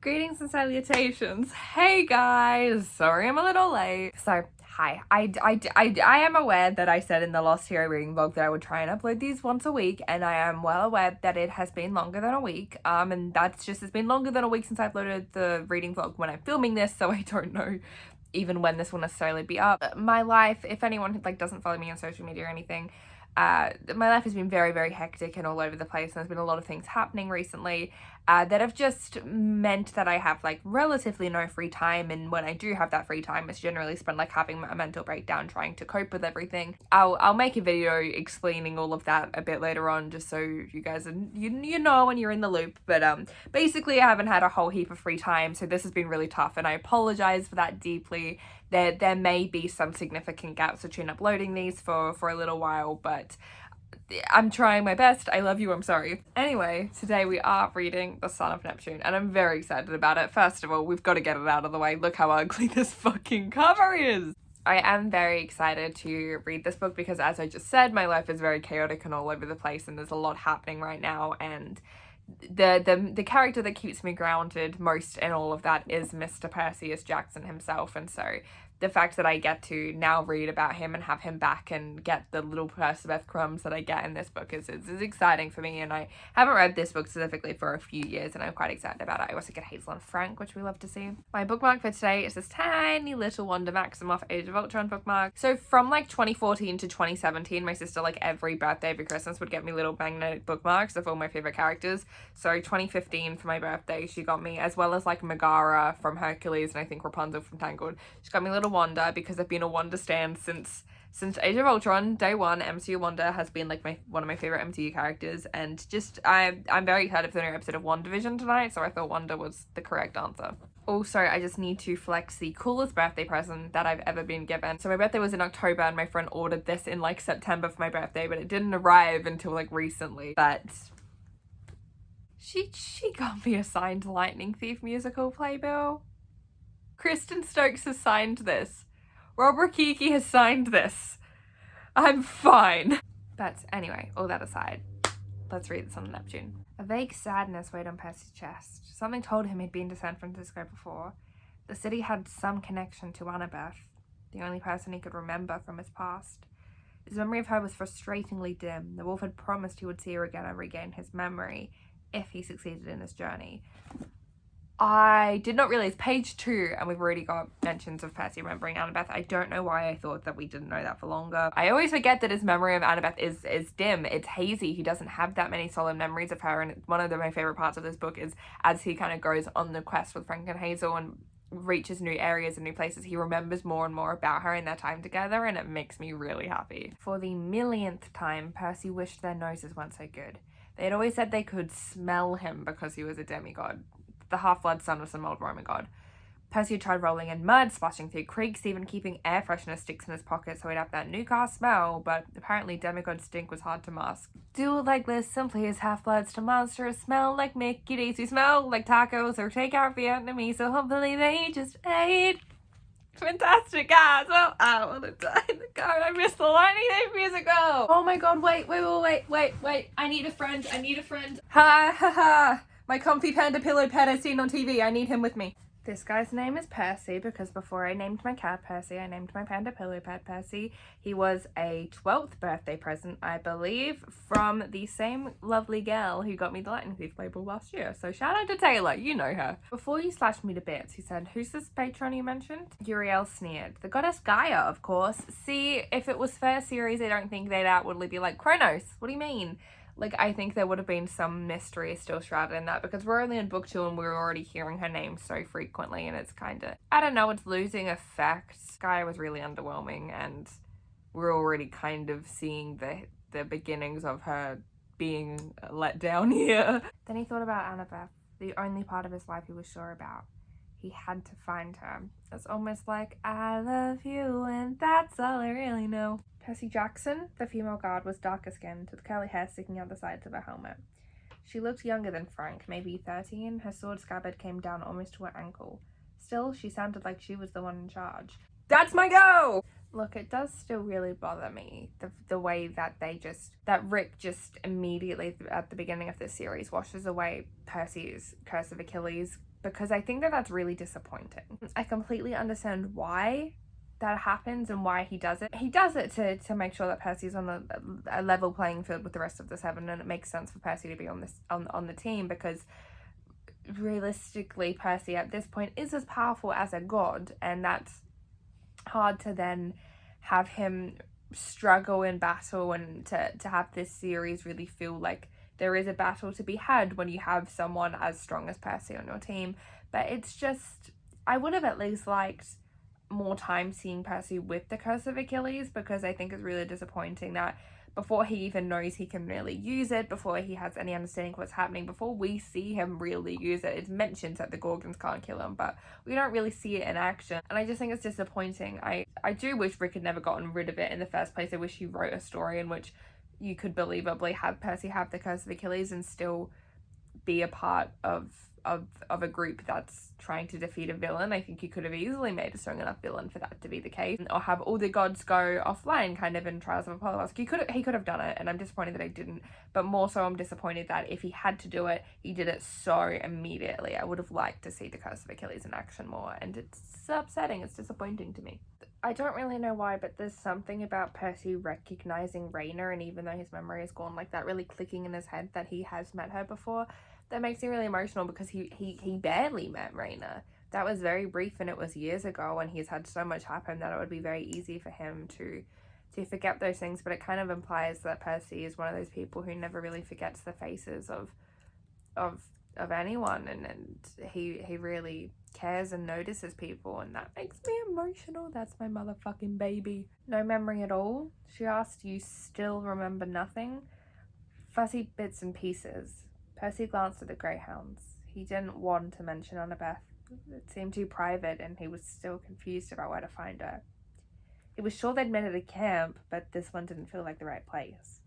Greetings and salutations. Hey guys, sorry I'm a little late. So, hi. I am aware that I said in the last hero reading vlog that I would try and upload these once a week, and I am well aware that it has been longer than a week. And that's just, it's been longer than a week since I uploaded the reading vlog when I'm filming this, so I don't know even when this will necessarily be up. My life, if anyone doesn't follow me on social media or anything, my life has been very, very hectic and all over the place, and there's been a lot of things happening recently that have just meant that I have relatively no free time, and when I do have that free time, it's generally spent having a mental breakdown trying to cope with everything. I'll make a video explaining all of that a bit later on, just so you guys you know when you're in the loop. But basically I haven't had a whole heap of free time, so this has been really tough, and I apologize for that deeply. There may be some significant gaps between uploading these for a little while, but I'm trying my best. I love you, I'm sorry. Anyway, today we are reading The Son of Neptune, and I'm very excited about it. First of all, we've got to get it out of the way. Look how ugly this fucking cover is! I am very excited to read this book because, as I just said, my life is very chaotic and all over the place, and there's a lot happening right now, and the character that keeps me grounded most in all of that is Mr. Perseus Jackson himself, and so the fact that I get to now read about him and have him back and get the little percabeth crumbs that I get in this book is exciting for me, and I haven't read this book specifically for a few years, and I'm quite excited about it. I also get Hazel and Frank, which we love to see. My bookmark for today is this tiny little Wanda Maximoff Age of Ultron bookmark. So from 2014 to 2017, my sister every birthday, every Christmas would get me little magnetic bookmarks of all my favorite characters. So 2015 for my birthday, she got me, as well as Megara from Hercules and I think Rapunzel from Tangled, she got me little Wanda because I've been a Wanda stan since Age of Ultron, day one. MCU Wanda has been one of my favorite MCU characters, and just I'm very excited for the new episode of WandaVision tonight, so I thought Wanda was the correct answer. Also, I just need to flex the coolest birthday present that I've ever been given. So my birthday was in October, and my friend ordered this in September for my birthday, but it didn't arrive until recently. But she got me a signed Lightning Thief musical playbill. Kristen Stokes has signed this. Rob Rakiki has signed this. I'm fine. But anyway, all that aside, let's read The Son of Neptune. A vague sadness weighed on Percy's chest. Something told him he'd been to San Francisco before. The city had some connection to Annabeth, the only person he could remember from his past. His memory of her was frustratingly dim. The wolf had promised he would see her again and regain his memory if he succeeded in his journey. I did not realize page 2, and we've already got mentions of Percy remembering Annabeth. I don't know why I thought that we didn't know that for longer. I always forget that his memory of Annabeth is dim. It's hazy. He doesn't have that many solid memories of her, and one of my favorite parts of this book is as he kind of goes on the quest with Frank and Hazel and reaches new areas and new places, he remembers more and more about her and their time together, and it makes me really happy. For the millionth time, Percy wished their noses weren't so good. They had always said they could smell him because he was a demigod, the half-blood son of some old Roman god. Percy had tried rolling in mud, splashing through creeks, even keeping air freshener sticks in his pocket so he'd have that new car smell, but apparently demigod stink was hard to mask. Do it like this, simply as half-bloods to monsters smell like Mickey D's, who smell like tacos or takeout Vietnamese, so hopefully they just ate. Fantastic, guys. Well, I want to die in the car. I missed the Lightning Thief musical. Oh my god, wait. I need a friend. Ha ha ha. My comfy panda pillow pet I've seen on TV. I need him with me. This guy's name is Percy because before I named my cat Percy, I named my panda pillow pet Percy. He was a 12th birthday present, I believe, from the same lovely girl who got me the Lightning Thief label last year. So shout out to Taylor, you know her. Before you slashed me to bits, he said, "Who's this patron you mentioned?" Uriel sneered. "The goddess Gaia, of course. See, if it was fair series, I don't think they'd outwardly be like, Kronos, what do you mean?" I think there would have been some mystery still shrouded in that because we're only in book 2 and we're already hearing her name so frequently, and it's kind of, I don't know, it's losing effect. Gaia was really underwhelming, and we're already kind of seeing the beginnings of her being let down here. Then he thought about Annabeth, the only part of his life he was sure about. He had to find her. It's almost like, I love you and that's all I really know. Percy Jackson, the female guard, was darker skinned, with curly hair sticking out the sides of her helmet. She looked younger than Frank, maybe 13. Her sword scabbard came down almost to her ankle. Still, she sounded like she was the one in charge. That's my go! Look, it does still really bother me, the way that Rick just immediately at the beginning of this series washes away Percy's Curse of Achilles because I think that that's really disappointing. I completely understand why that happens and why he does it. He does it to make sure that Percy's on a level playing field with the rest of the 7, and it makes sense for Percy to be on the team, because realistically Percy at this point is as powerful as a god, and that's hard to then have him struggle in battle, and to have this series really feel like there is a battle to be had when you have someone as strong as Percy on your team. But it's just, I would have at least liked more time seeing Percy with the Curse of Achilles, because I think it's really disappointing that before he even knows he can really use it, before he has any understanding of what's happening, before we see him really use it, it's mentioned that the Gorgons can't kill him, but we don't really see it in action, and I just think it's disappointing. I do wish Rick had never gotten rid of it in the first place. I wish he wrote a story in which you could believably have Percy have the Curse of Achilles and still be a part of a group that's trying to defeat a villain. I think you could have easily made a strong enough villain for that to be the case, or have all the gods go offline, kind of in Trials of Apollo. He could have done it, and I'm disappointed that he didn't. But more so, I'm disappointed that if he had to do it, he did it so immediately. I would have liked to see the Curse of Achilles in action more, and it's upsetting. It's disappointing to me. I don't really know why, but there's something about Percy recognizing Raina, and even though his memory is gone, like that really clicking in his head that he has met her before, that makes me really emotional, because he barely met Raina. That was very brief, and it was years ago, and he's had so much happen that it would be very easy for him to forget those things. But it kind of implies that Percy is one of those people who never really forgets the faces of anyone, and he really cares and notices people, and that makes me emotional. That's my motherfucking baby. No memory at all? She asked. You still remember nothing? Fuzzy bits and pieces. Percy glanced at the greyhounds. He didn't want to mention Annabeth. It seemed too private, and he was still confused about where to find her. He was sure they'd met at a camp, but this one didn't feel like the right place.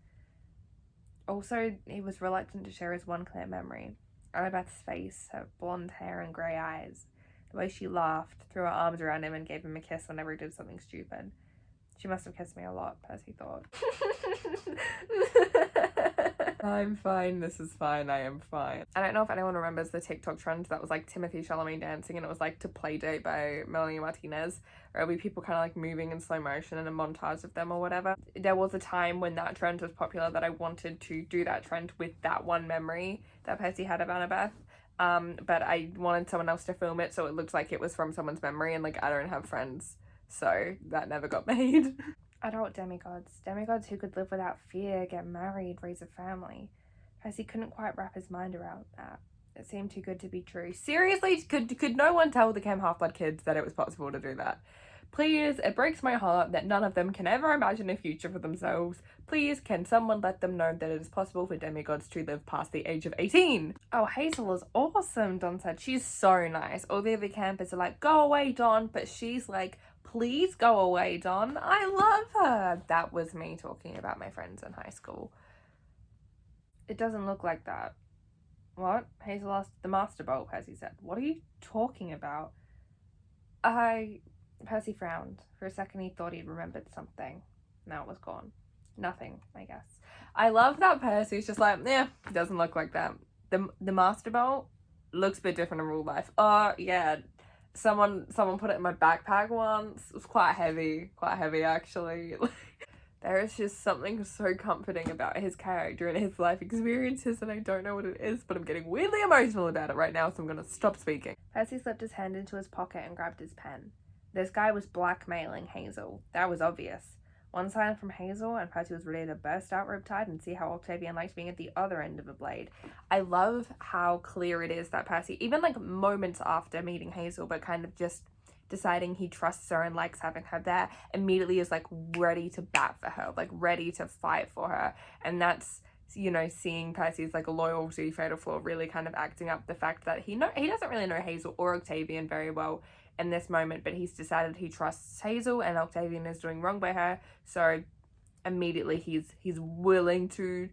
Also, he was reluctant to share his one clear memory. Annabeth's face, her blonde hair and grey eyes. The way she laughed, threw her arms around him, and gave him a kiss whenever he did something stupid. She must have kissed me a lot, Percy thought. I'm fine, this is fine, I am fine. I don't know if anyone remembers the TikTok trend that was like Timothy Chalamet dancing, and it was like To Play Date by Melanie Martinez, where it'll be people kind of like moving in slow motion and a montage of them or whatever. There was a time when that trend was popular that I wanted to do that trend with that one memory that Percy had of Annabeth. But I wanted someone else to film it so it looked like it was from someone's memory, and like I don't have friends, so that never got made. Adult demigods who could live without fear, get married, raise a family. Percy couldn't quite wrap his mind around that. It seemed too good to be true. Seriously, could no one tell the Chem Half-Blood kids that it was possible to do that? Please, it breaks my heart that none of them can ever imagine a future for themselves. Please, can someone let them know that it is possible for demigods to live past the age of 18? Oh, Hazel is awesome, Don said. She's so nice. All the other campers are like, go away, Don, but she's like, please go away, Don. I love her. That was me talking about my friends in high school. It doesn't look like that. What? Hazel asked. The Master Bolt, Percy said. What are you talking about? Percy frowned. For a second he thought he'd remembered something. Now it was gone. Nothing, I guess. I love that Percy's just like, yeah, it doesn't look like that. The Master Bolt looks a bit different in real life. Oh, yeah. Someone put it in my backpack once. It was quite heavy actually. There is just something so comforting about his character and his life experiences, and I don't know what it is, but I'm getting weirdly emotional about it right now, so I'm gonna stop speaking. Percy slipped his hand into his pocket and grabbed his pen. This guy was blackmailing Hazel. That was obvious. One sign from Hazel, and Percy was ready to burst out Riptide and see how Octavian liked being at the other end of a blade. I love how clear it is that Percy, even like moments after meeting Hazel, but kind of just deciding he trusts her and likes having her there, immediately is like ready to bat for her, like ready to fight for her. And that's, you know, seeing Percy's like loyalty, fatal flaw, really kind of acting up the fact that he doesn't really know Hazel or Octavian very well in this moment, but he's decided he trusts Hazel and Octavian is doing wrong by her, so immediately he's willing to,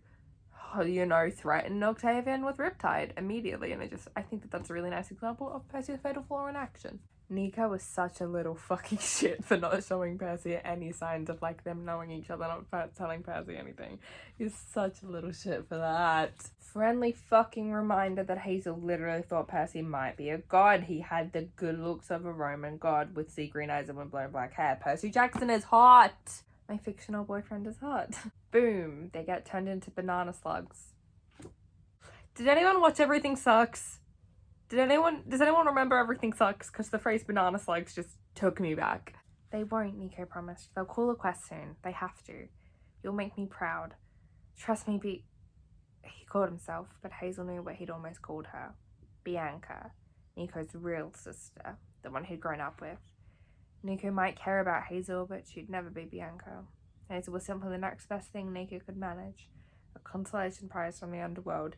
you know, threaten Octavian with Riptide immediately. And I think that that's a really nice example of Percy's fatal flaw in action. Nico was such a little fucking shit for not showing Percy any signs of like them knowing each other, not telling Percy anything. He's such a little shit for that. Friendly fucking reminder that Hazel literally thought Percy might be a god. He had the good looks of a Roman god with sea green eyes and windblown black hair. Percy Jackson is hot. My fictional boyfriend is hot. Boom. They get turned into banana slugs. Did anyone watch Everything Sucks? Does anyone remember Everything Sucks? Because the phrase banana slugs just took me back. They won't, Nico promised. They'll call a quest soon. They have to. You'll make me proud. Trust me, He called himself, but Hazel knew what he'd almost called her. Bianca. Nico's real sister. The one he'd grown up with. Nico might care about Hazel, but she'd never be Bianca. Hazel was simply the next best thing Nico could manage. A consolation prize from the underworld.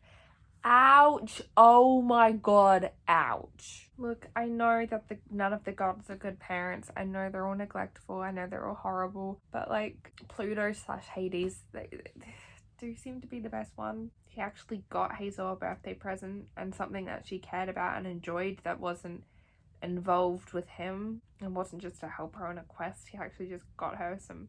Ouch. Oh my god. Ouch. Look, I know that none of the gods are good parents. I know they're all neglectful. I know they're all horrible. But like Pluto/Hades, they do seem to be the best one. He actually got Hazel a birthday present and something that she cared about and enjoyed that wasn't involved with him and wasn't just to help her on a quest. He actually just got her some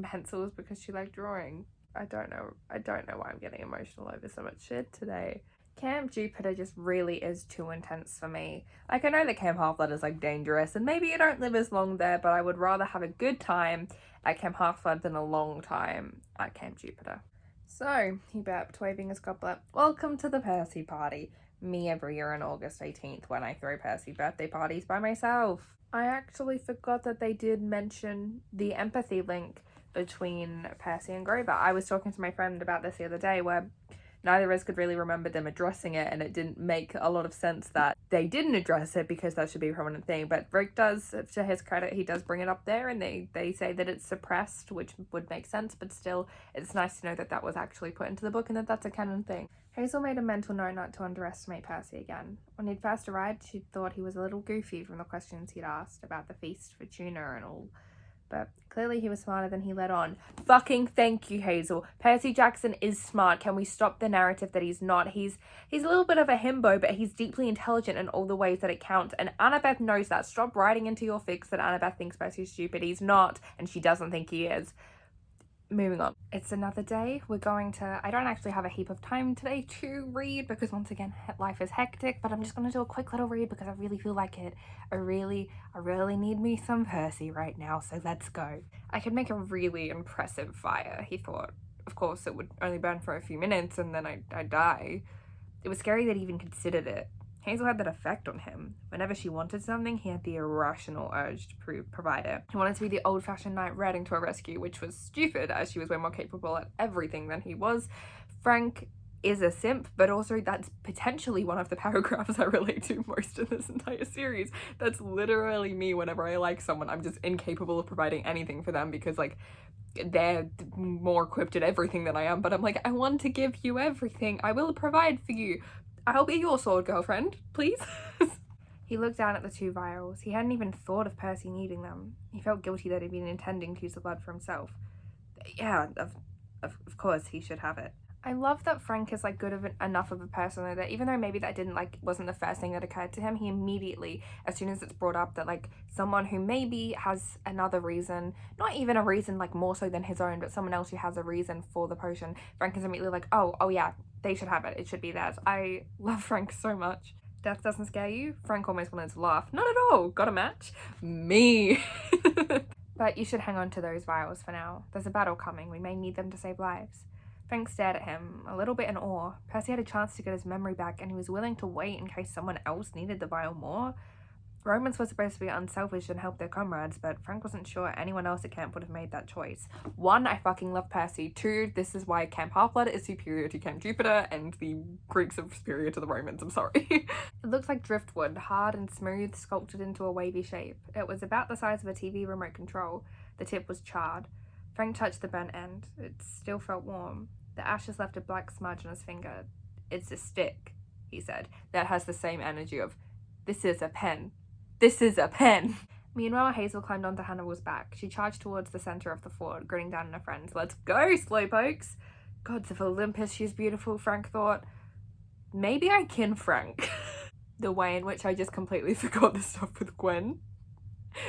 pencils because she liked drawing. I don't know why I'm getting emotional over so much shit today. Camp Jupiter just really is too intense for me. Like, I know that Camp Half-Blood is like dangerous and maybe you don't live as long there, but I would rather have a good time at Camp Half-Blood than a long time at Camp Jupiter. So, he burped, waving his goblet. Welcome to the Percy party. Me every year on August 18th when I throw Percy birthday parties by myself. I actually forgot that they did mention the empathy link between Percy and Grover. I was talking to my friend about this the other day where neither of us could really remember them addressing it, and it didn't make a lot of sense that they didn't address it because that should be a prominent thing. But Rick does, to his credit, he does bring it up there, and they say that it's suppressed, which would make sense, but still, it's nice to know that that was actually put into the book and that that's a canon thing. Hazel made a mental note not to underestimate Percy again. When he'd first arrived, she'd thought he was a little goofy from the questions he'd asked about the feast for tuna and all. But clearly he was smarter than he let on. Fucking thank you, Hazel. Percy Jackson is smart. Can we stop the narrative that he's not? He's a little bit of a himbo, but he's deeply intelligent in all the ways that it counts. And Annabeth knows that. Stop writing into your fics that Annabeth thinks Percy's stupid. He's not, and she doesn't think he is. Moving on. It's another day. I don't actually have a heap of time today to read because once again, life is hectic, but I'm just going to do a quick little read because I really feel like it. I really need me some Percy right now, so let's go. I could make a really impressive fire, he thought. Of course, it would only burn for a few minutes and then I'd die. It was scary that he even considered it. Hazel had that effect on him. Whenever she wanted something, he had the irrational urge to provide it. He wanted to be the old-fashioned knight riding to her rescue, which was stupid, as she was way more capable at everything than he was. Frank is a simp, but also that's potentially one of the paragraphs I relate to most in this entire series. That's literally me whenever I like someone. I'm just incapable of providing anything for them because, like, they're more equipped at everything than I am, but I'm like, I want to give you everything. I will provide for you. I'll be your sword girlfriend, please. He looked down at the 2 vials. He hadn't even thought of Percy needing them. He felt guilty that he'd been intending to use the blood for himself. Yeah, of course he should have it. I love that Frank is like enough of a person though, that even though maybe that wasn't the first thing that occurred to him, he immediately, as soon as it's brought up that like someone who maybe has another reason, not even a reason like more so than his own, but someone else who has a reason for the potion, Frank is immediately like, oh yeah, they should have it. It should be theirs. I love Frank so much. Death doesn't scare you? Frank almost wanted to laugh. Not at all. Got a match? Me. But you should hang on to those vials for now. There's a battle coming. We may need them to save lives. Frank stared at him, a little bit in awe. Percy had a chance to get his memory back, and he was willing to wait in case someone else needed the vial more. Romans were supposed to be unselfish and help their comrades, but Frank wasn't sure anyone else at camp would have made that choice. 1, I fucking love Percy. 2, this is why Camp Half-Blood is superior to Camp Jupiter, and the Greeks are superior to the Romans, I'm sorry. It looked like driftwood, hard and smooth, sculpted into a wavy shape. It was about the size of a TV remote control. The tip was charred. Frank touched the burnt end. It still felt warm. The ashes left a black smudge on his finger. It's a stick, he said, that has the same energy of, this is a pen. This is a pen. Meanwhile, Hazel climbed onto Hannibal's back. She charged towards the center of the fort, grinning down at her friends. Let's go, slowpokes! Gods of Olympus, she's beautiful, Frank thought. Maybe I kin Frank. The way in which I just completely forgot the stuff with Gwen.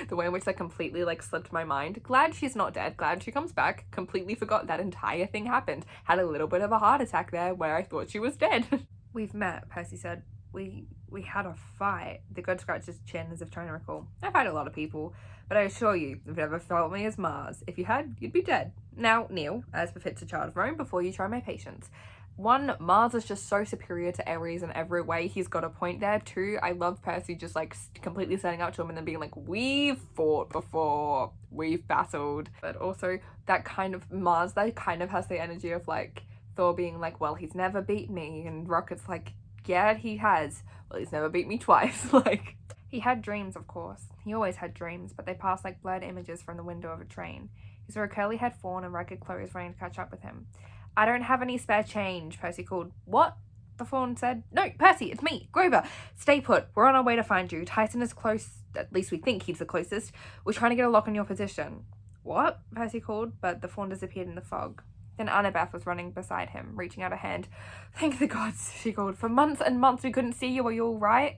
The way in which that completely like slipped my mind. Glad she's not dead. Glad she comes back. Completely forgot that entire thing happened. Had a little bit of a heart attack there where I thought she was dead. We've met, Percy said. We had a fight. The god scratched his chin as if trying to recall. I've had a lot of people, but I assure you, you've never felt me as Mars. If you had, you'd be dead. Now, kneel, as befits a child of Rome, before you try my patience. One, Mars is just so superior to Ares in every way. He's got a point there. Two, I love Percy just like completely standing up to him and then being like, we've fought before, we've battled. But also that kind of Mars that kind of has the energy of like Thor being like, well, he's never beat me, and Rocket's like, yeah, he has. Well, he's never beat me twice. Like, he had dreams, of course. He always had dreams, but they passed like blurred images from the window of a train. He saw a curly-haired fawn and ragged clothes running to catch up with him. I don't have any spare change, Percy called. What? The fawn said. No, Percy, it's me, Grover. Stay put. We're on our way to find you. Tyson is close. At least we think he's the closest. We're trying to get a lock on your position. What? Percy called, but the fawn disappeared in the fog. Then Annabeth was running beside him, reaching out a hand. Thank the gods, she called. For months and months we couldn't see you. Are you all right?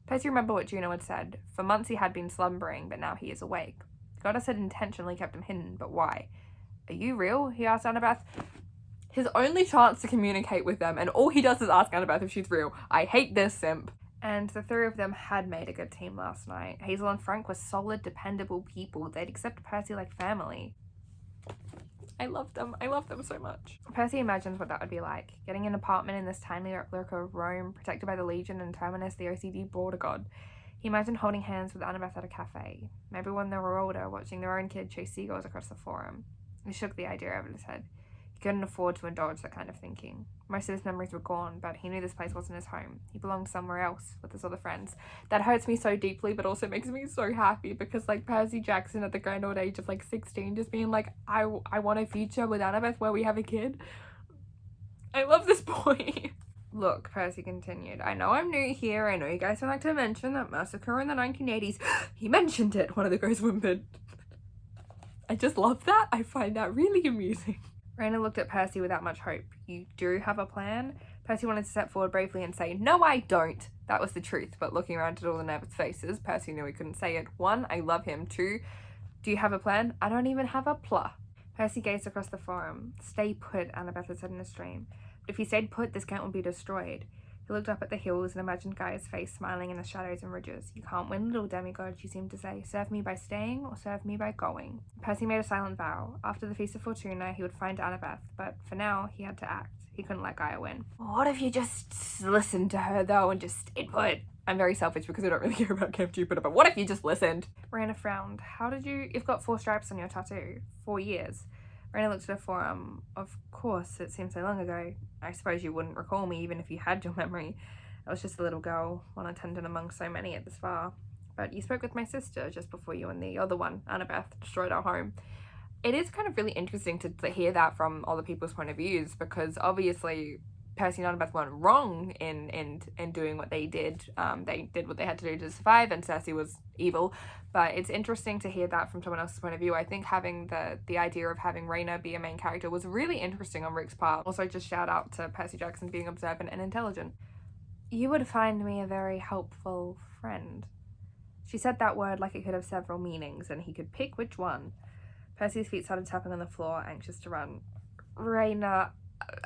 Percy remembered what Juno had said. For months he had been slumbering, but now he is awake. The goddess had intentionally kept him hidden, but why? Are you real? He asked Annabeth. His only chance to communicate with them, and all he does is ask Annabeth if she's real. I hate this simp. And the three of them had made a good team last night. Hazel and Frank were solid, dependable people. They'd accept Percy like family. I love them. I love them so much. Percy imagines what that would be like. Getting an apartment in this tiny replica of Rome, protected by the Legion and Terminus, the OCD border god. He imagined holding hands with Annabeth at a cafe. Maybe when they were older, watching their own kid chase seagulls across the forum. He shook the idea out of his head. He couldn't afford to indulge that kind of thinking. Most of his memories were gone, but he knew this place wasn't his home. He belonged somewhere else, with his other friends. That hurts me so deeply, but also makes me so happy, because, like, Percy Jackson at the grand old age of, like, 16, just being like, I want a future with Annabeth where we have a kid. I love this boy. Look, Percy continued, I know I'm new here, I know you guys don't like to mention that massacre in the 1980s. He mentioned it, one of the girls whimpered. I just love that. I find that really amusing. Raina looked at Percy without much hope. You do have a plan? Percy wanted to step forward bravely and say, no, I don't. That was the truth, but looking around at all the nervous faces, Percy knew he couldn't say it. 1, I love him. 2, do you have a plan? I don't even have a pla. Percy gazed across the forum. Stay put, Annabeth had said in a stream. But if he stayed put, this camp would be destroyed. He looked up at the hills and imagined Gaia's face smiling in the shadows and ridges. You can't win, little demigod, she seemed to say. Serve me by staying or serve me by going. Percy made a silent vow. After the Feast of Fortuna, he would find Annabeth, but for now, he had to act. He couldn't let Gaia win. What if you just listened to her, though, and just stayed put? I'm very selfish because I don't really care about Camp Jupiter, but what if you just listened? Raina frowned. How did you... You've got 4 stripes on your tattoo. 4 years. Raina looked at her forearm. Of course, it seemed so long ago. I suppose you wouldn't recall me even if you had your memory. I was just a little girl, one attendant among so many at this far. But you spoke with my sister just before you and the other one, Annabeth, destroyed our home. It is kind of really interesting to hear that from other people's point of views, because obviously Percy and Annabeth weren't wrong in doing what they did. They did what they had to do to survive, and Cersei was evil. But it's interesting to hear that from someone else's point of view. I think having the idea of having Raina be a main character was really interesting on Rick's part. Also, just shout out to Percy Jackson being observant and intelligent. You would find me a very helpful friend. She said that word like it could have several meanings, and he could pick which one. Percy's feet started tapping on the floor, anxious to run. Raina,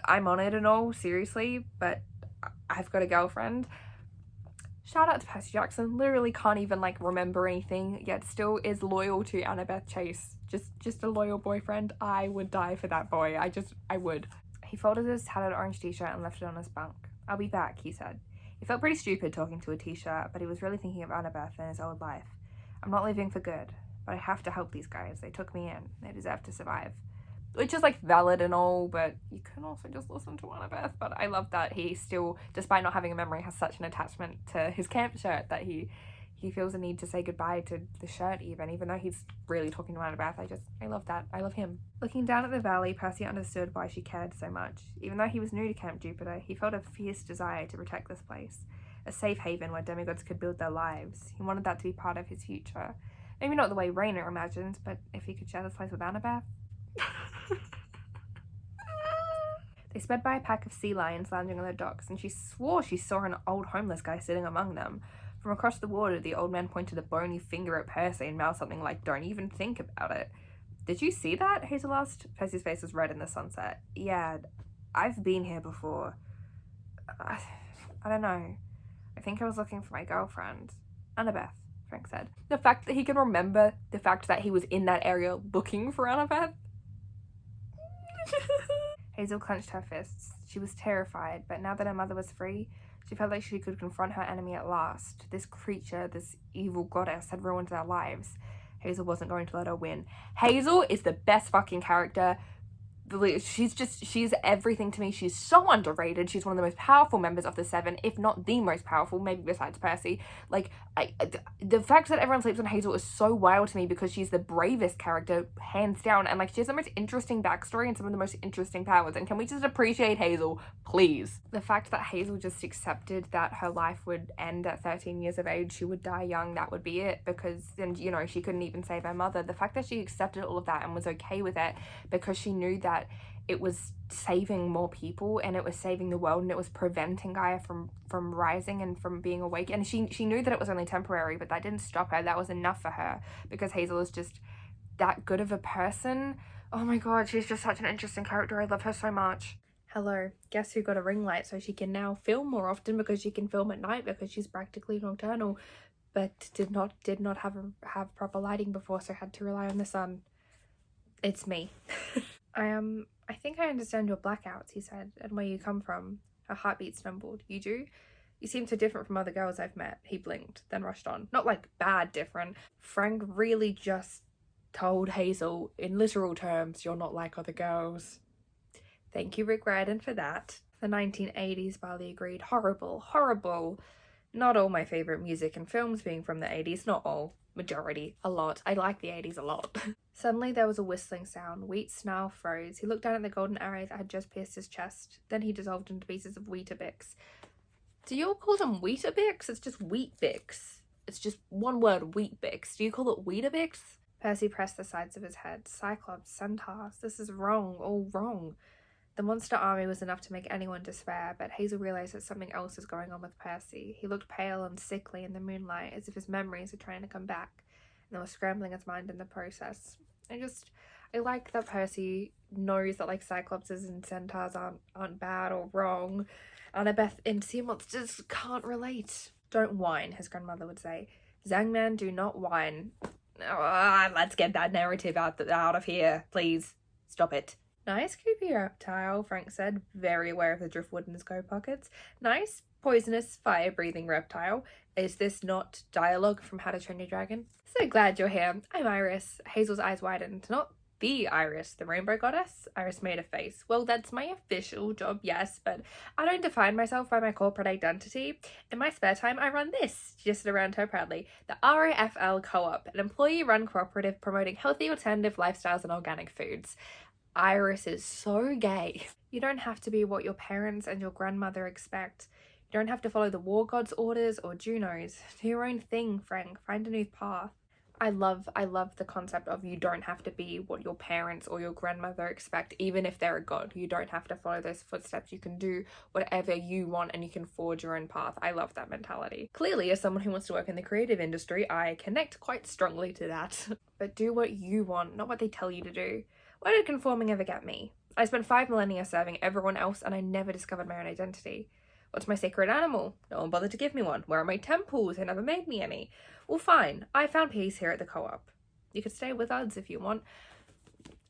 I'm on it and all, seriously, but I've got a girlfriend. Shout out to Percy Jackson, literally can't even, like, remember anything, yet still is loyal to Annabeth Chase. Just a loyal boyfriend. I would die for that boy. I would. He folded his tattered orange t-shirt and left it on his bunk. I'll be back, he said. He felt pretty stupid talking to a t-shirt, but he was really thinking of Annabeth and his old life. I'm not leaving for good, but I have to help these guys. They took me in. They deserve to survive. Which is, like, valid and all, but you can also just listen to Annabeth. But I love that he still, despite not having a memory, has such an attachment to his camp shirt that he feels a need to say goodbye to the shirt even though he's really talking to Annabeth. I love that. I love him. Looking down at the valley, Percy understood why she cared so much. Even though he was new to Camp Jupiter, he felt a fierce desire to protect this place. A safe haven where demigods could build their lives. He wanted that to be part of his future. Maybe not the way Raina imagines, but if he could share this place with Annabeth. They sped by a pack of sea lions lounging on the docks, and she swore she saw an old homeless guy sitting among them. From across the water, the old man pointed a bony finger at Percy and mouthed something like, "Don't even think about it." "Did you see that?" Hazel asked. Percy's face was red in the sunset. "Yeah, I've been here before. I don't know. I think I was looking for my girlfriend. Annabeth," Frank said. The fact that he can remember the fact that he was in that area looking for Annabeth. Hazel clenched her fists. She was terrified, but now that her mother was free, she felt like she could confront her enemy at last. This creature, this evil goddess, had ruined their lives. Hazel wasn't going to let her win. Hazel is the best fucking character. She's everything to me. She's so underrated. She's one of the most powerful members of the Seven, if not the most powerful, maybe besides Percy. Like, the fact that everyone sleeps on Hazel is so wild to me because she's the bravest character, hands down, and like she has the most interesting backstory and some of the most interesting powers. And can we just appreciate Hazel, please? The fact that Hazel just accepted that her life would end at 13 years of age, she would die young, that would be it, because, and you know, she couldn't even save her mother. The fact that she accepted all of that and was okay with it because she knew that it was saving more people and it was saving the world and it was preventing Gaia from rising and from being awake. And she knew that it was only temporary, but that didn't stop her. That was enough for her because Hazel is just that good of a person. Oh my god, she's just such an interesting character. I love her so much. Hello, guess who got a ring light so she can now film more often because she can film at night because she's practically nocturnal, but did not have proper lighting before, so had to rely on the sun. It's me. I think I understand your blackouts, he said, and where you come from. Her heartbeat stumbled. You do? You seem so different from other girls I've met. He blinked, then rushed on. Not like bad different. Frank really just told Hazel, in literal terms, you're not like other girls. Thank you, Rick Riordan, for that. The 1980s, Barley agreed. Horrible, horrible. Not all my favourite music and films being from the 80s, not all. Majority. A lot. I like the 80s a lot. Suddenly there was a whistling sound. Wheat's snarl froze. He looked down at the golden arrow that had just pierced his chest. Then he dissolved into pieces of Weetabix. Do you all call them Weetabix? It's just Wheat-Bix. It's just one word, Wheat-Bix. Do you call it Weetabix? Percy pressed the sides of his head. Cyclops, centaurs. This is wrong. All wrong. The monster army was enough to make anyone despair, but Hazel realised that something else was going on with Percy. He looked pale and sickly in the moonlight, as if his memories were trying to come back, and they were scrambling his mind in the process. I like that Percy knows that like Cyclopses and centaurs aren't bad or wrong. Annabeth and sea monsters can't relate. Don't whine, his grandmother would say. Zangman, do not whine. Let's get that narrative out of here, please. Stop it. Nice creepy reptile, Frank said, very aware of the driftwood in his coat pockets. Nice, poisonous, fire-breathing reptile. Is this not dialogue from How to Train Your Dragon? So glad you're here. I'm Iris. Hazel's eyes widened. Not the Iris, the rainbow goddess? Iris made a face. Well, that's my official job, yes, but I don't define myself by my corporate identity. In my spare time, I run this. She just stood around her proudly. The RAFL Co-op, an employee-run cooperative promoting healthy alternative lifestyles and organic foods. Iris is so gay. You don't have to be what your parents and your grandmother expect. You don't have to follow the war god's orders or Juno's. Do your own thing, Frank. Find a new path. I love the concept of you don't have to be what your parents or your grandmother expect, even if they're a god. You don't have to follow those footsteps. You can do whatever you want and you can forge your own path. I love that mentality. Clearly, as someone who wants to work in the creative industry, I connect quite strongly to that. But do what you want, not what they tell you to do. Why did conforming ever get me? I spent 5 millennia serving everyone else and I never discovered my own identity. What's my sacred animal? No one bothered to give me one. Where are my temples? They never made me any. Well, fine. I found peace here at the co-op. You could stay with us if you want.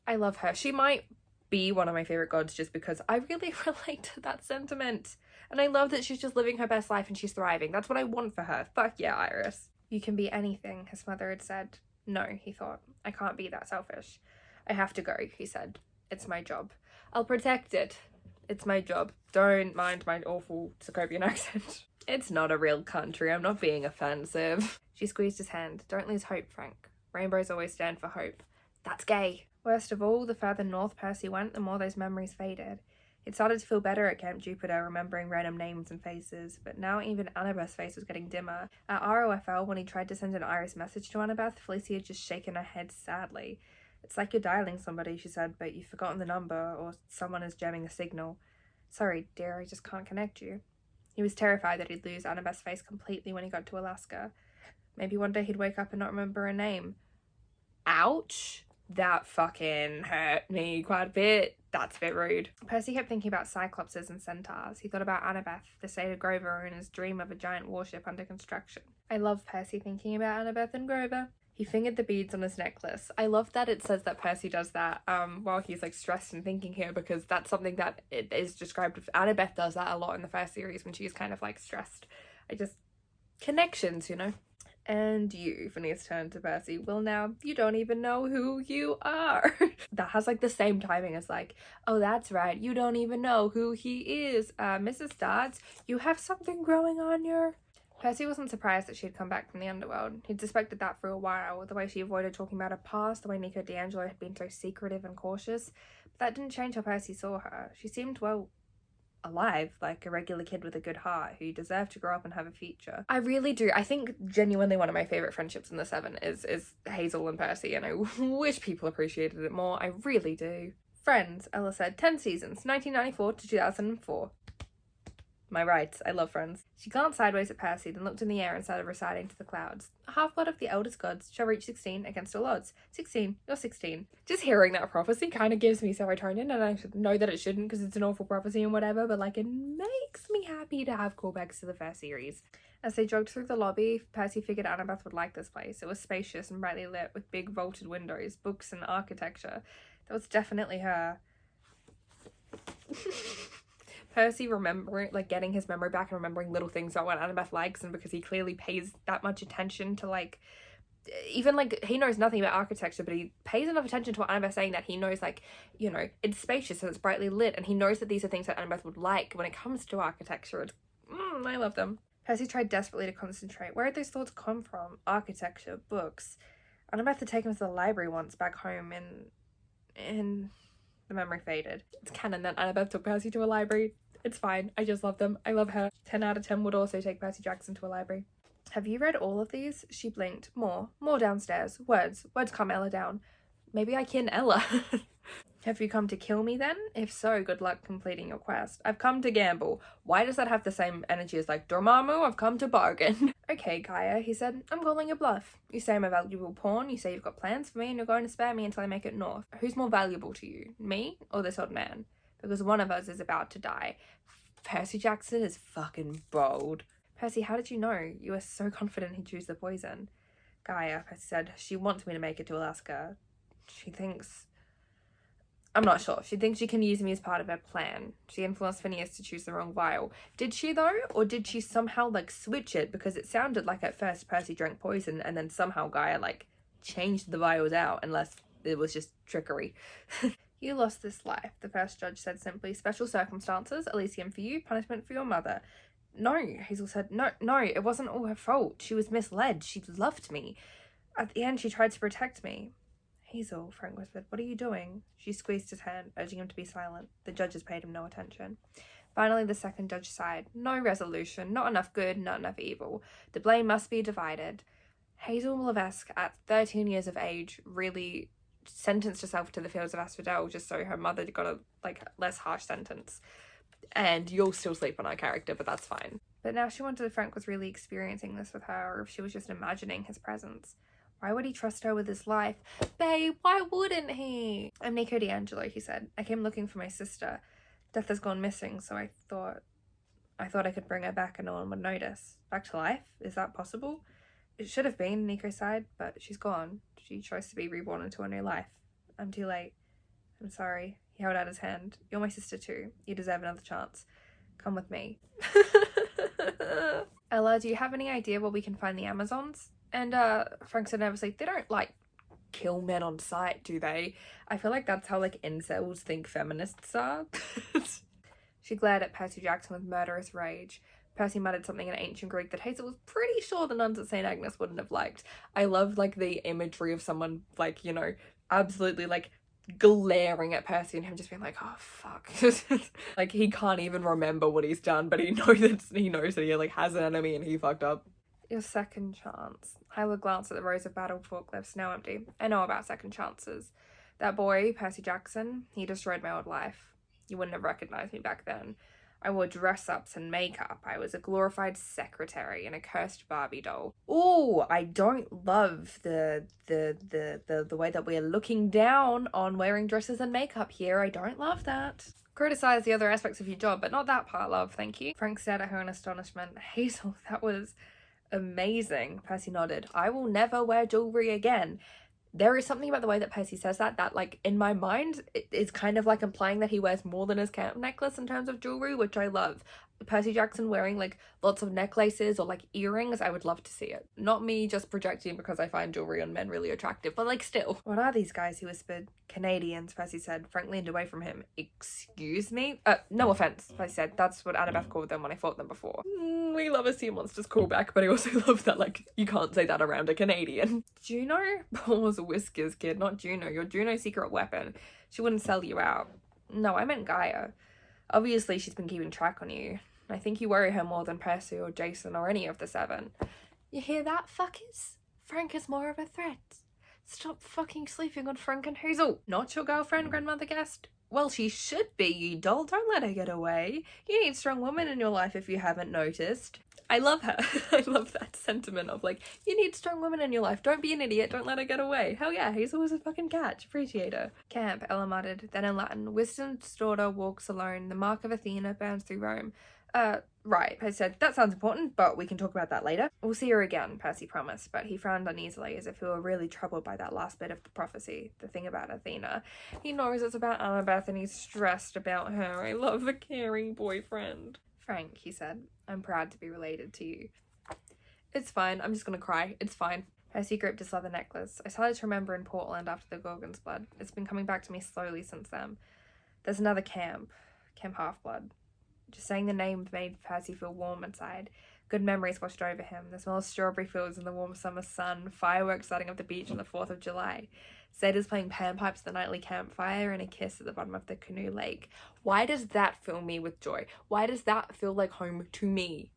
I love her. She might be one of my favourite gods just because I really relate to that sentiment. And I love that she's just living her best life and she's thriving. That's what I want for her. Fuck yeah, Iris. You can be anything, his mother had said. No, he thought. I can't be that selfish. I have to go, he said. It's my job. I'll protect it. It's my job. Don't mind my awful Socopian accent. It's not a real country. I'm not being offensive. She squeezed his hand. Don't lose hope, Frank. Rainbows always stand for hope. That's gay. Worst of all, the further north Percy went, the more those memories faded. It started to feel better at Camp Jupiter, remembering random names and faces, but now even Annabeth's face was getting dimmer. At ROFL, when he tried to send an Iris message to Annabeth, Felicia had just shaken her head sadly. It's like you're dialing somebody, she said, but you've forgotten the number, or someone is jamming the signal. Sorry, dear, I just can't connect you. He was terrified that he'd lose Annabeth's face completely when he got to Alaska. Maybe one day he'd wake up and not remember her name. Ouch! That fucking hurt me quite a bit. That's a bit rude. Percy kept thinking about cyclopses and centaurs. He thought about Annabeth, the Seder Grover, and his dream of a giant warship under construction. I love Percy thinking about Annabeth and Grover. He fingered the beads on his necklace. I love that it says that Percy does that while he's like stressed and thinking here, because that's something that it is described with. Annabeth does that a lot in the first series when she's kind of like stressed. Connections, you know. And you, Phineas turned to Percy. Well, now you don't even know who you are. That has like the same timing as like, oh, that's right, you don't even know who he is. Mrs. Dodds, you have something growing on your... Percy wasn't surprised that she had come back from the underworld. He'd suspected that for a while, the way she avoided talking about her past, the way Nico D'Angelo had been so secretive and cautious. But that didn't change how Percy saw her. She seemed, well, alive, like a regular kid with a good heart who deserved to grow up and have a future. I really do. I think genuinely one of my favourite friendships in the Seven is Hazel and Percy, and I wish people appreciated it more. I really do. Friends, Ella said, 10 seasons, 1994 to 2004. My rights, I love Friends. She glanced sideways at Percy, then looked in the air and started reciting to the clouds. A half-blood of the eldest gods shall reach 16 against all odds. 16, you're 16. Just hearing that prophecy kind of gives me serotonin, and I know that it shouldn't because it's an awful prophecy and whatever, but like it makes me happy to have callbacks to the first series. As they jogged through the lobby, Percy figured Annabeth would like this place. It was spacious and brightly lit with big vaulted windows, books and architecture. That was definitely her. Percy getting his memory back and remembering little things about what Annabeth likes, and because he clearly pays that much attention to like, even like he knows nothing about architecture, but he pays enough attention to what Annabeth's saying that he knows, like, you know, it's spacious and it's brightly lit, and he knows that these are things that Annabeth would like when it comes to architecture. I love them. Percy tried desperately to concentrate. Where had those thoughts come from? Architecture, books. Annabeth had taken him to the library once back home, and the memory faded. It's canon that Annabeth took Percy to a library. It's fine. I just love them. I love her. 10 out of 10 would also take Percy Jackson to a library. Have you read all of these? She blinked. More downstairs. Words calm Ella down. Maybe I kin Ella. Have you come to kill me then? If so, good luck completing your quest. I've come to gamble. Why does that have the same energy as like, Dormammu, I've come to bargain? Okay, Gaia, he said, I'm calling your bluff. You say I'm a valuable pawn, you say you've got plans for me, and you're going to spare me until I make it north. Who's more valuable to you, me or this old man? Because one of us is about to die. Percy Jackson is fucking bold. Percy, how did you know? You were so confident he'd choose the poison. Gaia, Percy said, she wants me to make it to Alaska. She thinks... I'm not sure. She thinks she can use me as part of her plan. She influenced Phineas to choose the wrong vial. Did she, though? Or did she somehow, like, switch it? Because it sounded like at first Percy drank poison and then somehow Gaia, like, changed the vials out, unless it was just trickery. You lost this life, the first judge said simply. Special circumstances, Elysium for you, punishment for your mother. No, Hazel said. No, it wasn't all her fault. She was misled. She loved me. At the end, she tried to protect me. Hazel, Frank whispered, what are you doing? She squeezed his hand, urging him to be silent. The judges paid him no attention. Finally, the second judge sighed. No resolution, not enough good, not enough evil. The blame must be divided. Hazel Levesque, at 13 years of age, really sentenced herself to the fields of Asphodel just so her mother got a less harsh sentence. And you'll still sleep on our character, but that's fine. But now she wondered if Frank was really experiencing this with her, or if she was just imagining his presence. Why would he trust her with his life? Babe, why wouldn't he? I'm Nico D'Angelo, he said. I came looking for my sister. Death has gone missing, so I thought I could bring her back and no one would notice. Back to life? Is that possible? It should have been, Nico sighed, but she's gone. She chose to be reborn into a new life. I'm too late. I'm sorry. He held out his hand. You're my sister too. You deserve another chance. Come with me. Ella, do you have any idea where we can find the Amazons? And Frank said nervously, they don't, like, kill men on sight, do they? I feel like that's how, like, incels think feminists are. She glared at Percy Jackson with murderous rage. Percy muttered something in ancient Greek that Hazel was pretty sure the nuns at St. Agnes wouldn't have liked. I love, like, the imagery of someone, like, you know, absolutely, like, glaring at Percy and him just being like, oh, fuck. Like, he can't even remember what he's done, but he knows that he, like, has an enemy and he fucked up. Your second chance. Hyla glanced at the rows of battle forklifts, now empty. I know about second chances. That boy, Percy Jackson, he destroyed my old life. You wouldn't have recognized me back then. I wore dress-ups and makeup. I was a glorified secretary and a cursed Barbie doll. Oh, I don't love the way that we're looking down on wearing dresses and makeup here. I don't love that. Criticize the other aspects of your job, but not that part, love, thank you. Frank stared at her in astonishment. Hazel, that was amazing. Percy nodded. I will never wear jewelry again. There is something about the way that Percy says that like in my mind it's kind of like implying that he wears more than his camp necklace in terms of jewelry, which I love. Percy Jackson wearing like lots of necklaces or like earrings, I would love to see it. Not me just projecting because I find jewelry on men really attractive, but like still. What are these guys? He whispered. Canadians, Percy said. Frank leaned away from him. Excuse me? No offense, Percy said. That's what Annabeth called them when I fought them before. We love a sea monsters callback, but I also love that like you can't say that around a Canadian. Juno? Paul's whiskers, kid, not Juno. You're Juno's secret weapon. She wouldn't sell you out. No, I meant Gaia. Obviously she's been keeping track on you. I think you worry her more than Percy or Jason or any of the 7. You hear that, fuckers? Frank is more of a threat. Stop fucking sleeping on Frank and Hazel. Not your girlfriend, grandmother guessed. Well, she should be, you doll. Don't let her get away. You need strong women in your life if you haven't noticed. I love her. I love that sentiment of like, you need strong women in your life. Don't be an idiot. Don't let her get away. Hell yeah, Hazel was a fucking catch. Appreciate her. Camp, Ella muttered. Then in Latin, wisdom's daughter walks alone. The mark of Athena burns through Rome. Right, I said, that sounds important, but we can talk about that later. We'll see her again, Percy promised, but he frowned uneasily as if he were really troubled by that last bit of the prophecy, the thing about Athena. He knows it's about Annabeth and he's stressed about her. I love a caring boyfriend. Frank, he said, I'm proud to be related to you. It's fine, I'm just gonna cry. It's fine. Percy gripped his leather necklace. I started to remember in Portland after the Gorgon's blood. It's been coming back to me slowly since then. There's another camp. Camp Half-Blood. Just saying the name made Percy feel warm inside. Good memories washed over him. The smell of strawberry fields in the warm summer sun, fireworks lighting up the beach on the 4th of July, satyrs playing panpipes at the nightly campfire, and a kiss at the bottom of the canoe lake. Why does that fill me with joy? Why does that feel like home to me?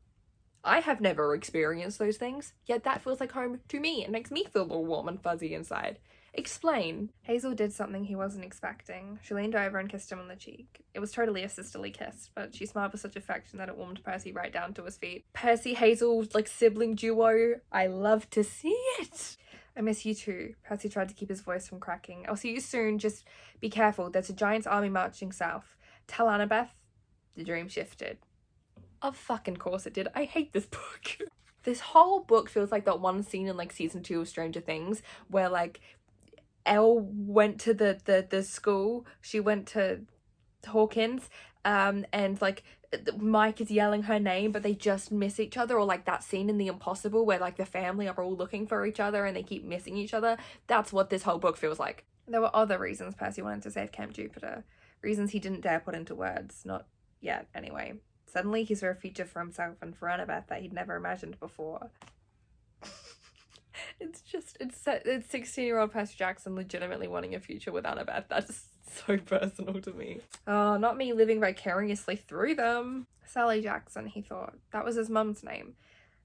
I have never experienced those things, yet that feels like home to me. It makes me feel all warm and fuzzy inside. Explain. Hazel did something he wasn't expecting. She leaned over and kissed him on the cheek. It was totally a sisterly kiss, but she smiled with such affection that it warmed Percy right down to his feet. Percy Hazel, like sibling duo. I love to see it. I miss you too. Percy tried to keep his voice from cracking. I'll see you soon. Just be careful. There's a giant's army marching south. Tell Annabeth. The dream shifted. Of fucking course it did. I hate this book. This whole book feels like that one scene in like season 2 of Stranger Things where like Elle went to the school. She went to Hawkins, and like Mike is yelling her name, but they just miss each other. Or like that scene in The Impossible where like the family are all looking for each other and they keep missing each other. That's what this whole book feels like. There were other reasons Percy wanted to save Camp Jupiter. Reasons he didn't dare put into words. Not yet, anyway. Suddenly he saw a future for himself and for Annabeth that he'd never imagined before. It's 16-year-old Percy Jackson legitimately wanting a future with Annabeth. That's so personal to me. Oh, not me living vicariously through them. Sally Jackson, he thought. That was his mum's name.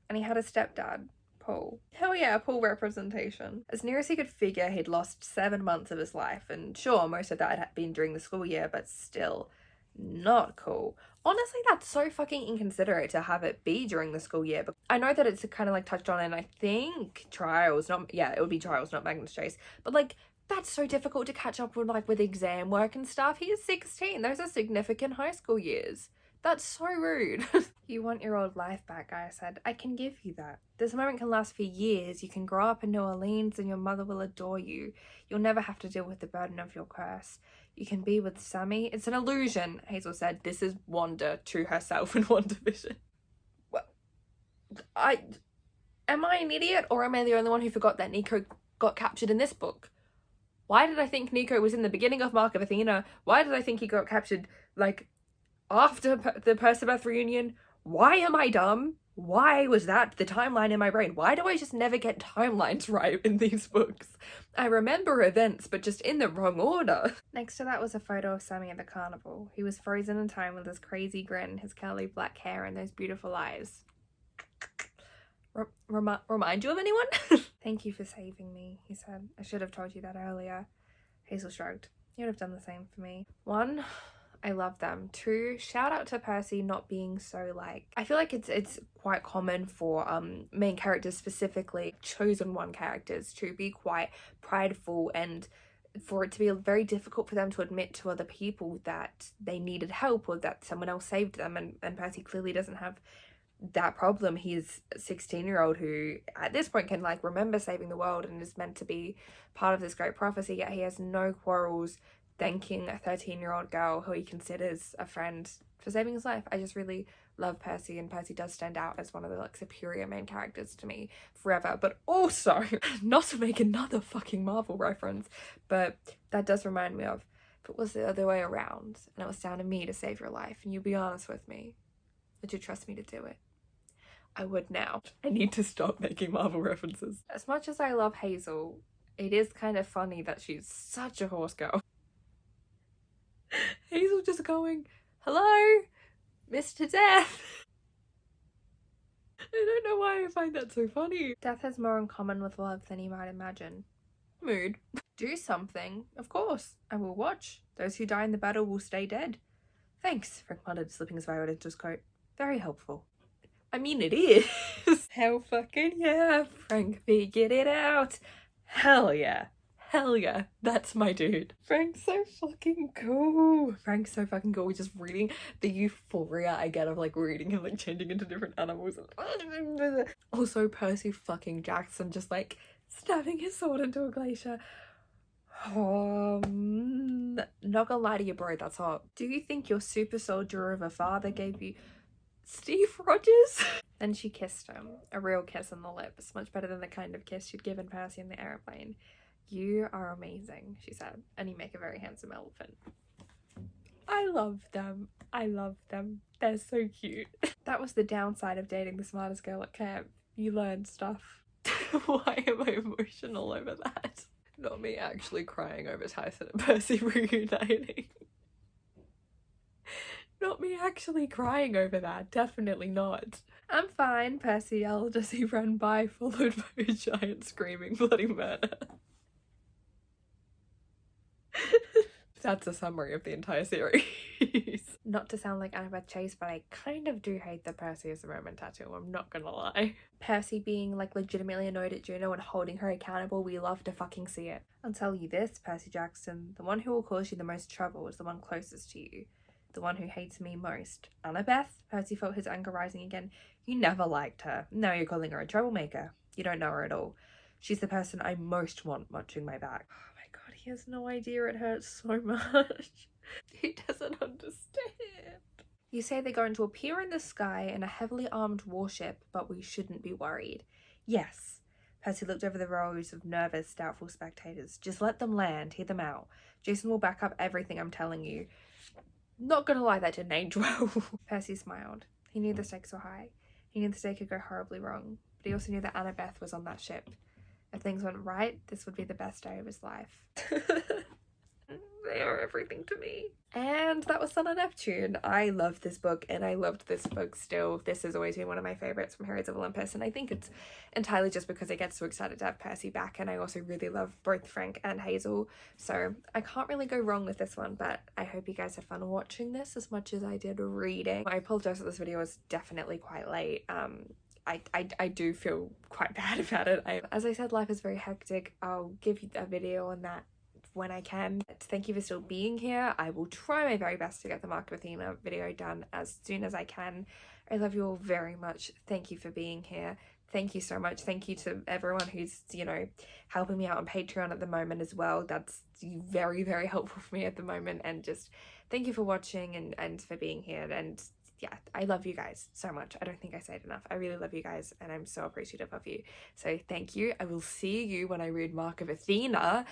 And he had a stepdad, Paul. Hell yeah, Paul representation. As near as he could figure, he'd lost 7 months of his life. And sure, most of that had been during the school year, but still not cool. Honestly, that's so fucking inconsiderate to have it be during the school year. But I know that it's kind of like touched on in, I think, trials. It would be trials, not Magnus Chase. But like, that's so difficult to catch up with, like, with exam work and stuff. He is 16. Those are significant high school years. That's so rude. You want your old life back, I said. I can give you that. This moment can last for years. You can grow up in New Orleans and your mother will adore you. You'll never have to deal with the burden of your curse. You can be with Sammy. It's an illusion, Hazel said. This is Wanda to herself in WandaVision. Well, am I an idiot, or am I the only one who forgot that Nico got captured in this book? Why did I think Nico was in the beginning of Mark of Athena? Why did I think he got captured, like, after the percabeth reunion? Why am I dumb? Why was that the timeline in my brain? Why do I just never get timelines right in these books? I remember events, but just in the wrong order. Next to that was a photo of Sammy at the carnival. He was frozen in time with his crazy grin, his curly black hair, and those beautiful eyes. Remind you of anyone? Thank you for saving me, he said. I should have told you that earlier. Hazel shrugged. You would have done the same for me. One, I love them. 2, shout out to Percy not being so like, I feel like it's quite common for main characters, specifically chosen one characters, to be quite prideful and for it to be very difficult for them to admit to other people that they needed help or that someone else saved them, and Percy clearly doesn't have that problem. He's a 16-year-old who at this point can like remember saving the world and is meant to be part of this great prophecy, yet he has no quarrels thanking a 13-year-old girl who he considers a friend for saving his life. I just really love Percy, and Percy does stand out as one of the like superior main characters to me forever. But also, not to make another fucking Marvel reference, but that does remind me of, if it was the other way around and it was down to me to save your life and you be honest with me, would you trust me to do it? I would now. I need to stop making Marvel references. As much as I love Hazel, it is kind of funny that she's such a horse girl. Hazel just going, hello, Mr. Death. I don't know why I find that so funny. Death has more in common with love than you might imagine. Mood. Do something. Of course. I will watch. Those who die in the battle will stay dead. Thanks, Frank muttered, slipping his way out into his coat. Very helpful. I mean, it is. Hell fucking yeah, Frank figured it out. Hell yeah. Hell yeah, that's my dude. Frank's so fucking cool. Frank's so fucking cool. Just reading the euphoria I get of like reading him like changing into different animals. Also, Percy fucking Jackson just like stabbing his sword into a glacier. Not gonna lie to you, bro, that's hot. Do you think your super soldier of a father gave you Steve Rogers? Then she kissed him. A real kiss on the lips. Much better than the kind of kiss she'd given Percy in the airplane. You are amazing, she said, and you make a very handsome elephant. I love them. I love them. They're so cute. That was the downside of dating the smartest girl at camp. You learn stuff. Why am I emotional over that? Not me actually crying over Tyson and Percy reuniting. Not me actually crying over that. Definitely not. I'm fine, Percy yelled as he ran by, followed by a giant screaming bloody murder. That's a summary of the entire series. Not to sound like Annabeth Chase, but I kind of do hate that Percy is a Roman tattoo, I'm not gonna lie. Percy being like legitimately annoyed at Juno and holding her accountable, we love to fucking see it. I'll tell you this, Percy Jackson, the one who will cause you the most trouble is the one closest to you. The one who hates me most. Annabeth? Percy felt his anger rising again. You never liked her. Now you're calling her a troublemaker. You don't know her at all. She's the person I most want watching my back. Oh my god, he has no idea it hurts so much. He doesn't understand. You say they're going to appear in the sky in a heavily armed warship, but we shouldn't be worried. Yes. Percy looked over the rows of nervous, doubtful spectators. Just let them land, hear them out. Jason will back up everything I'm telling you. Not gonna lie, that didn't age well. Percy smiled. He knew the stakes were high. He knew the day could go horribly wrong, but he also knew that Annabeth was on that ship. If things went right, this would be the best day of his life. They are everything to me. And that was Sun on Neptune. I loved this book, and I loved this book still. This has always been one of my favourites from Heroes of Olympus, and I think it's entirely just because I get so excited to have Percy back, and I also really love both Frank and Hazel, so I can't really go wrong with this one. But I hope you guys had fun watching this as much as I did reading. I apologise that this video was definitely quite late. I do feel quite bad about it. As I said, life is very hectic. I'll give you a video on that when I can. Thank you for still being here. I will try my very best to get the Mark of Athena video done as soon as I can. I love you all very much. Thank you for being here. Thank you so much. Thank you to everyone who's, you know, helping me out on Patreon at the moment as well. That's very, very helpful for me at the moment. And just thank you for watching and for being here. And yeah, I love you guys so much. I don't think I say it enough. I really love you guys, and I'm so appreciative of you. So thank you. I will see you when I read Mark of Athena.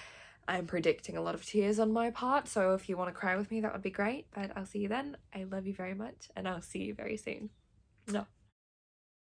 I'm predicting a lot of tears on my part, so if you want to cry with me, that would be great. But I'll see you then. I love you very much, and I'll see you very soon. No.